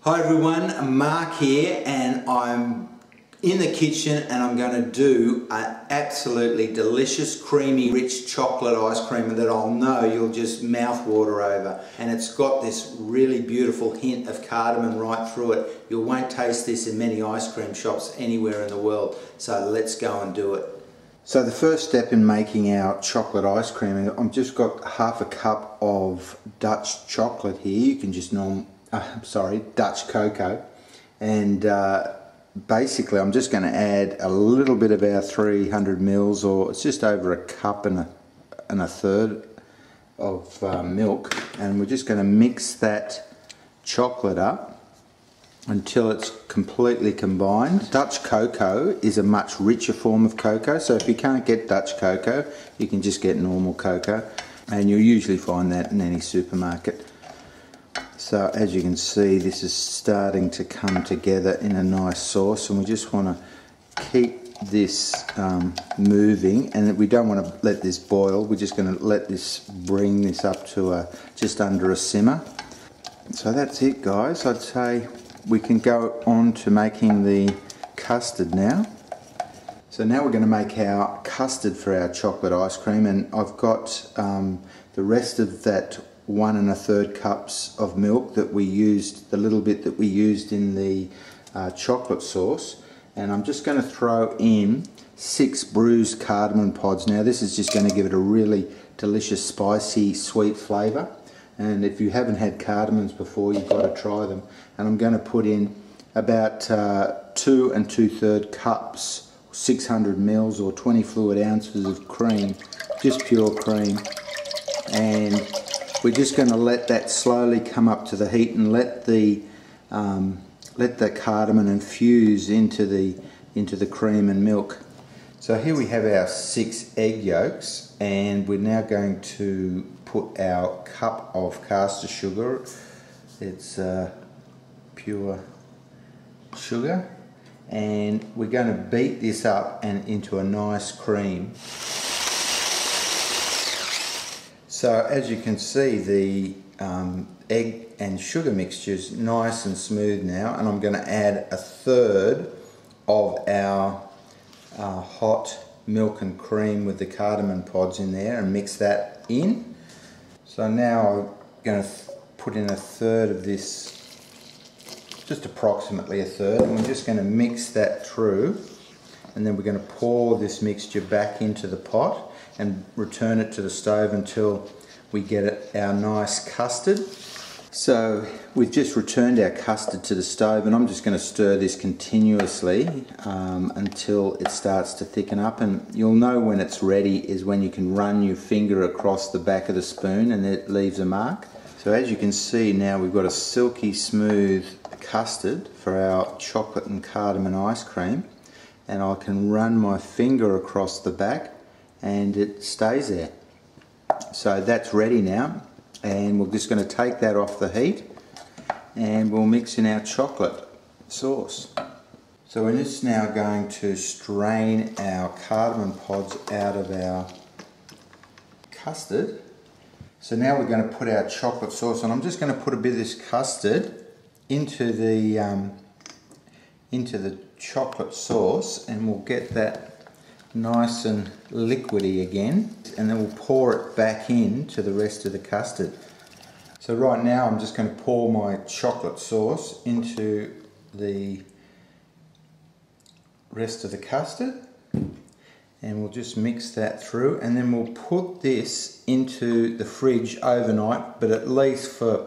Hi everyone, Mark here, and I'm in the kitchen and I'm going to do an absolutely delicious, creamy, rich chocolate ice cream that I'll know you'll just mouth water over. And it's got this really beautiful hint of cardamom right through it. You won't taste this in many ice cream shops anywhere in the world. So let's go and do it. So the first step in making our chocolate ice cream, I've just got half a cup of Dutch chocolate here. You can just Dutch cocoa, and basically I'm just going to add a little bit of our 300 mils, or it's just over a cup and a third of milk, and we're just going to mix that chocolate up until it's completely combined. Dutch cocoa is a much richer form of cocoa, so if you can't get Dutch cocoa you can just get normal cocoa, and you'll usually find that in any supermarket. So as you can see, this is starting to come together in a nice sauce, and we just want to keep this moving, and we don't want to let this boil. We're just going to bring this up to just under a simmer. So that's it, guys. I'd say we can go on to making the custard now. So now we're going to make our custard for our chocolate ice cream, and I've got the rest of that 1 1/3 cups of milk that we used, the little bit that we used in the chocolate sauce, and I'm just going to throw in 6 bruised cardamom pods. Now this is just going to give it a really delicious, spicy, sweet flavour, and if you haven't had cardamoms before, you've got to try them. And I'm going to put in about 2 2/3 cups, 600 mils or 20 fluid ounces of cream, just pure cream, and we're just going to let that slowly come up to the heat and let the cardamom infuse into the cream and milk. So here we have our 6 egg yolks, and we're now going to put our cup of caster sugar. It's pure sugar, and we're going to beat this up and into a nice cream. So as you can see, the egg and sugar mixture is nice and smooth now, and I'm going to add 1/3 of our hot milk and cream with the cardamom pods in there and mix that in. So now I'm going to put in 1/3 of this, just approximately 1/3, and we're just going to mix that through, and then we're going to pour this mixture back into the pot and return it to the stove until we get our nice custard. So we've just returned our custard to the stove, and I'm just going to stir this continuously until it starts to thicken up, and you'll know when it's ready is when you can run your finger across the back of the spoon and it leaves a mark. So as you can see now, we've got a silky smooth custard for our chocolate and cardamom ice cream, and I can run my finger across the back and it stays there. So that's ready now, and we're just going to take that off the heat and we'll mix in our chocolate sauce. So we're just now going to strain our cardamom pods out of our custard. So now we're going to put our chocolate sauce on. I'm just going to put a bit of this custard into the chocolate sauce, and we'll get that nice and liquidy again, and then we'll pour it back into the rest of the custard. So right now I'm just going to pour my chocolate sauce into the rest of the custard, and we'll just mix that through, and then we'll put this into the fridge overnight, but at least for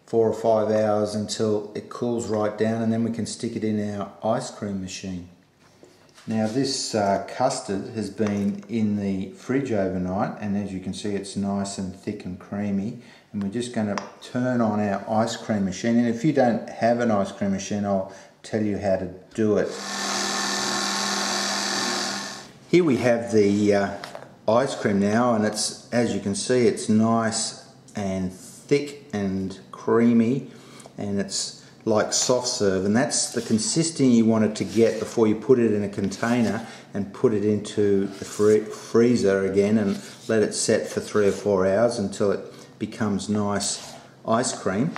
4 or 5 hours until it cools right down, and then we can stick it in our ice cream machine. Now this custard has been in the fridge overnight, and as you can see it's nice and thick and creamy, and we're just going to turn on our ice cream machine. And if you don't have an ice cream machine, I'll tell you how to do it. Here we have the ice cream now, and it's, as you can see, it's nice and thick and creamy, and it's like soft serve, and that's the consistency you want it to get before you put it in a container and put it into the freezer again and let it set for 3 or 4 hours until it becomes nice ice cream.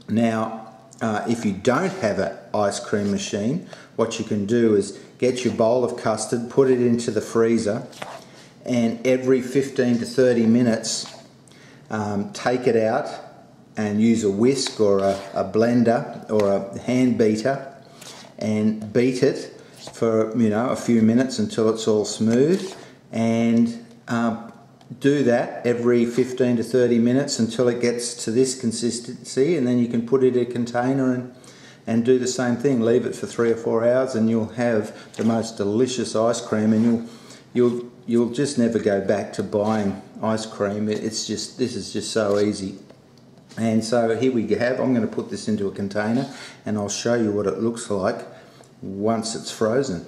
Now if you don't have an ice cream machine, what you can do is get your bowl of custard, put it into the freezer, and every 15 to 30 minutes take it out and use a whisk or a blender or a hand beater and beat it for a few minutes until it's all smooth, and do that every 15 to 30 minutes until it gets to this consistency, and then you can put it in a container and do the same thing. Leave it for 3 or 4 hours and you'll have the most delicious ice cream, and you'll just never go back to buying ice cream. This is just so easy. And so here we have, I'm going to put this into a container and I'll show you what it looks like once it's frozen.